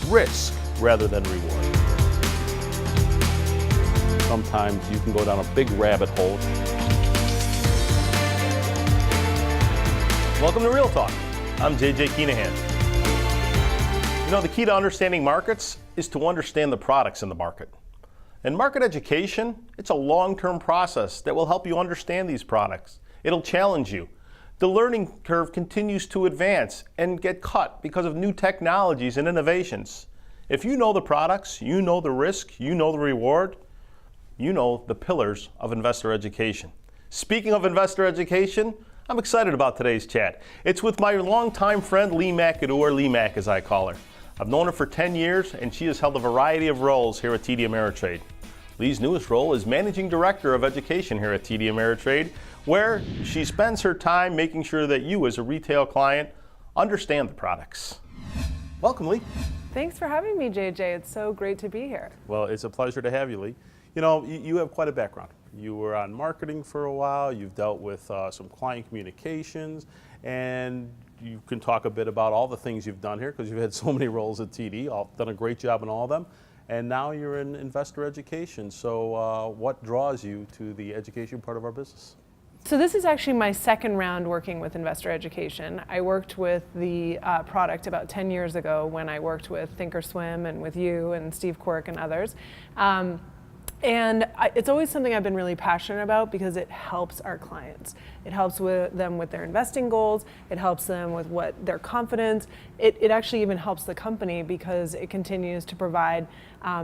risk rather than reward. Sometimes you can go down a big rabbit hole. Welcome to Real Talk. I'm JJ Kinahan. You know, the key to understanding markets is to understand the products in the market. And market education, it's a long-term process that will help you understand these products. It'll challenge you. The learning curve continues to advance and get cut because of new technologies and innovations. If you know the products, you know the risk, you know the reward, you know the pillars of investor education. Speaking of investor education, I'm excited about today's chat. It's with my longtime friend Lee McAdoo, or Lee Mac as I call her. I've known her for 10 years and she has held a variety of roles here at TD Ameritrade. Lee's newest role is Managing Director of Education here at TD Ameritrade, where she spends her time making sure that you as a retail client understand the products. Welcome, Lee. Thanks for having me, JJ. It's so great to be here. Well, it's a pleasure to have you, Lee. You know, you have quite a background. You were on marketing for a while, you've dealt with some client communications, and you can talk a bit about all the things you've done here because you've had so many roles at TD, done a great job in all of them. And now you're in investor education. So what draws you to the education part of our business? So this is actually my second round working with investor education. I worked with the product about 10 years ago when I worked with Thinkorswim and with you and Steve Quirk and others. It's always something I've been really passionate about because it helps our clients. It helps them with their investing goals. It helps them with their confidence. It actually even helps the company because it continues to provide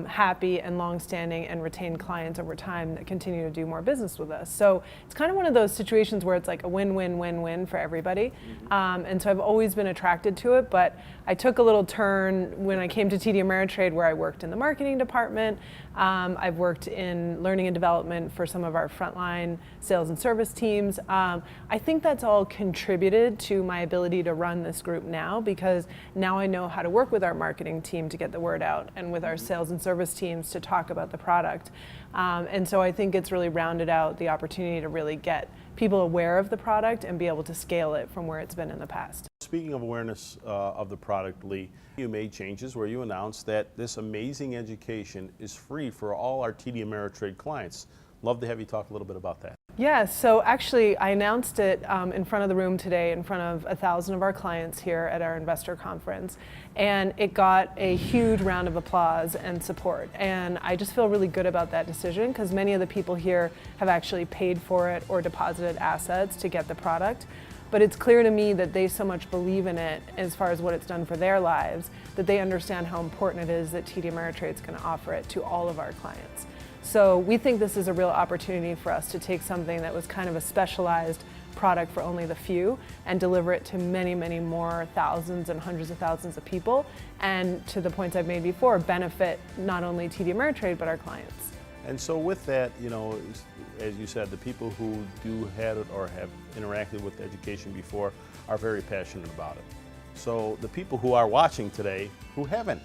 happy and long-standing and retained clients over time that continue to do more business with us. So it's kind of one of those situations where it's like a win-win-win-win for everybody. And so I've always been attracted to it, but I took a little turn when I came to TD Ameritrade where I worked in the marketing department. I've worked in learning and development for some of our frontline sales and service teams. I think that's all contributed to my ability to run this group now because now I know how to work with our marketing team to get the word out and with our sales and service teams to talk about the product. And so I think it's really rounded out the opportunity to really get people aware of the product and be able to scale it from where it's been in the past. Speaking of awareness of the product, Lee, you made changes where you announced that this amazing education is free for all our TD Ameritrade clients. Love to have you talk a little bit about that. Yeah, so actually I announced it in front of the room today in front of 1,000 of our clients here at our investor conference, and it got a huge round of applause and support, and I just feel really good about that decision because many of the people here have actually paid for it or deposited assets to get the product. But it's clear to me that they so much believe in it as far as what it's done for their lives that they understand how important it is that TD Ameritrade is going to offer it to all of our clients. So we think this is a real opportunity for us to take something that was kind of a specialized product for only the few and deliver it to many, many more thousands and hundreds of thousands of people, and to the points I've made before, benefit not only TD Ameritrade but our clients. And so with that, you know, as you said, the people who do have it or have interacted with education before are very passionate about it. So the people who are watching today who haven't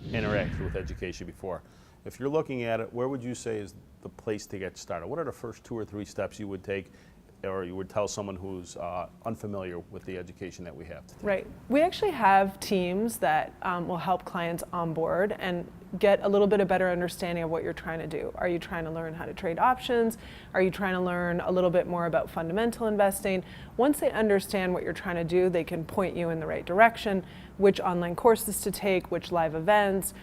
interacted with education before, if you're looking at it, where would you say is the place to get started? What are the first 2 or 3 steps you would take or you would tell someone who's unfamiliar with the education that we have today? Right. We actually have teams that will help clients onboard and get a little bit of better understanding of what you're trying to do. Are you trying to learn how to trade options? Are you trying to learn a little bit more about fundamental investing? Once they understand what you're trying to do, they can point you in the right direction, which online courses to take, which live events,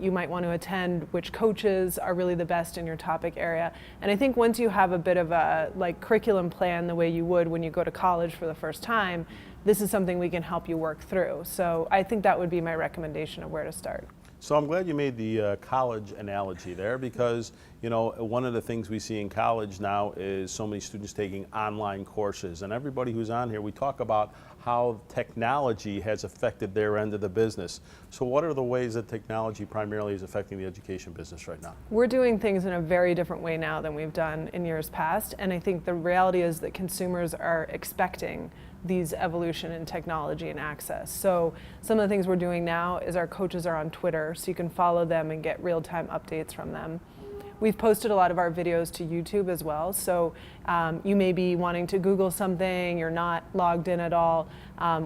you might want to attend, which coaches are really the best in your topic area. And I think once you have a bit of a curriculum plan the way you would when you go to college for the first time, this is something we can help you work through. So I think that would be my recommendation of where to start. So I'm glad you made the college analogy there because, you know, one of the things we see in college now is so many students taking online courses, and everybody who's on here, we talk about how technology has affected their end of the business. So what are the ways that technology primarily is affecting the education business right now? We're doing things in a very different way now than we've done in years past, and I think the reality is that consumers are expecting these evolution in technology and access. So some of the things we're doing now is our coaches are on Twitter, so you can follow them and get real-time updates from them. We've posted a lot of our videos to YouTube as well, so you may be wanting to Google something, you're not logged in at all,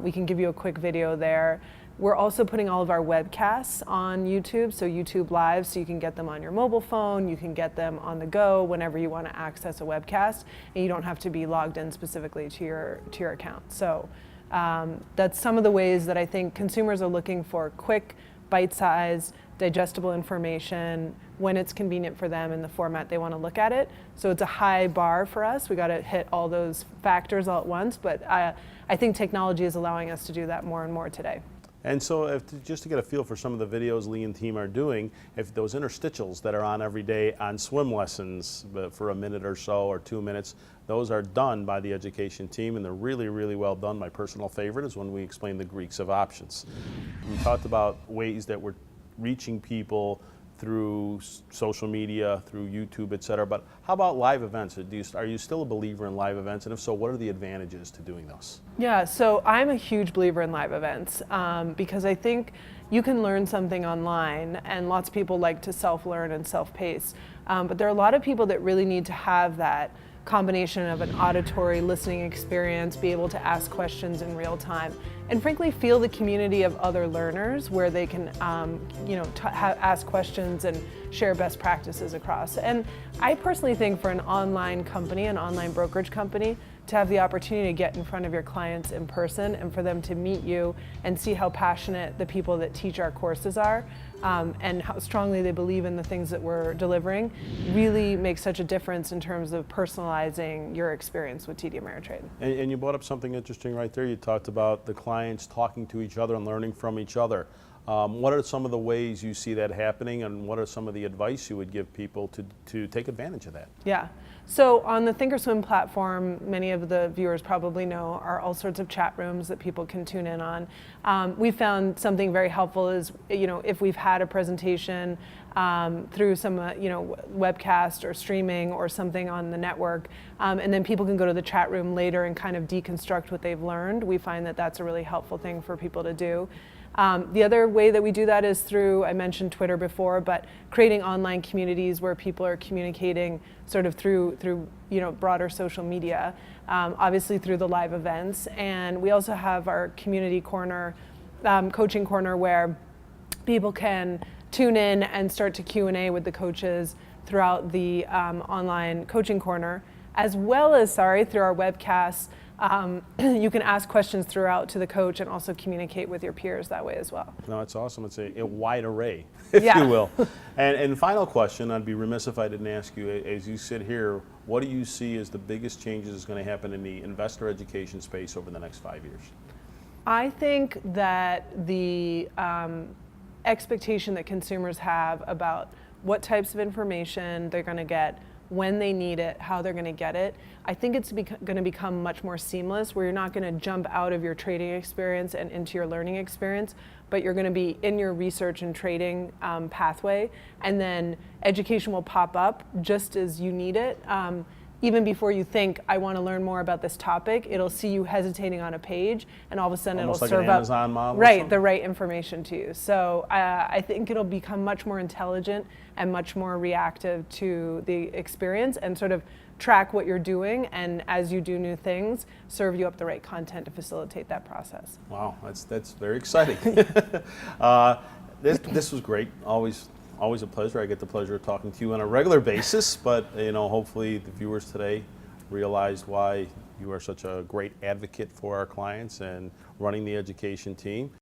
we can give you a quick video there. We're also putting all of our webcasts on YouTube, so YouTube Live, so you can get them on your mobile phone, you can get them on the go whenever you want to access a webcast, and you don't have to be logged in specifically to your account. So that's some of the ways that I think consumers are looking for quick, bite-sized, digestible information when it's convenient for them in the format they want to look at it. So it's a high bar for us. We got to hit all those factors all at once, but I think technology is allowing us to do that more and more today. And so just to get a feel for some of the videos Lee and team are doing, if those interstitials that are on every day on swim lessons for a minute or so or 2 minutes, those are done by the education team, and they're really, really well done. My personal favorite is when we explain the Greeks of options. We talked about ways that we're reaching people through social media, through YouTube, et cetera, but how about live events? Are you still a believer in live events? And if so, what are the advantages to doing those? Yeah, so I'm a huge believer in live events because I think you can learn something online, and lots of people like to self-learn and self-pace, but there are a lot of people that really need to have that combination of an auditory listening experience, be able to ask questions in real time, and frankly feel the community of other learners where they can ask questions and share best practices across. And I personally think for an online company, an online brokerage company, to have the opportunity to get in front of your clients in person and for them to meet you and see how passionate the people that teach our courses are and how strongly they believe in the things that we're delivering really makes such a difference in terms of personalizing your experience with TD Ameritrade. And you brought up something interesting right there. You talked about the clients talking to each other and learning from each other. What are some of the ways you see that happening, and what are some of the advice you would give people to take advantage of that? Yeah. So on the Thinkorswim platform, many of the viewers probably know, are all sorts of chat rooms that people can tune in on. We found something very helpful is, if we've had a presentation through some, webcast or streaming or something on the network, and then people can go to the chat room later and kind of deconstruct what they've learned. We find that that's a really helpful thing for people to do. The other way that we do that is through, I mentioned Twitter before, but creating online communities where people are communicating sort of through broader social media, obviously through the live events. And we also have our community corner, coaching corner, where people can tune in and start to Q&A with the coaches throughout the online coaching corner, as well as, through our webcasts. You can ask questions throughout to the coach and also communicate with your peers that way as well. No, it's awesome. It's a wide array, if you will. And final question, I'd be remiss if I didn't ask you, as you sit here, what do you see as the biggest changes that's going to happen in the investor education space over the next 5 years? I think that the expectation that consumers have about what types of information they're going to get, when they need it, how they're going to get it, I think it's going to become much more seamless, where you're not going to jump out of your trading experience and into your learning experience, but you're going to be in your research and trading pathway, and then education will pop up just as you need it. Even before you think, I want to learn more about this topic, it'll see you hesitating on a page, and all of a sudden Almost it'll like serve an Amazon model, right, the right information to you. So I think it'll become much more intelligent and much more reactive to the experience, and sort of track what you're doing, and as you do new things, serve you up the right content to facilitate that process. Wow, that's very exciting. This was great. Always a pleasure. I get the pleasure of talking to you on a regular basis, but hopefully the viewers today realized why you are such a great advocate for our clients and running the education team.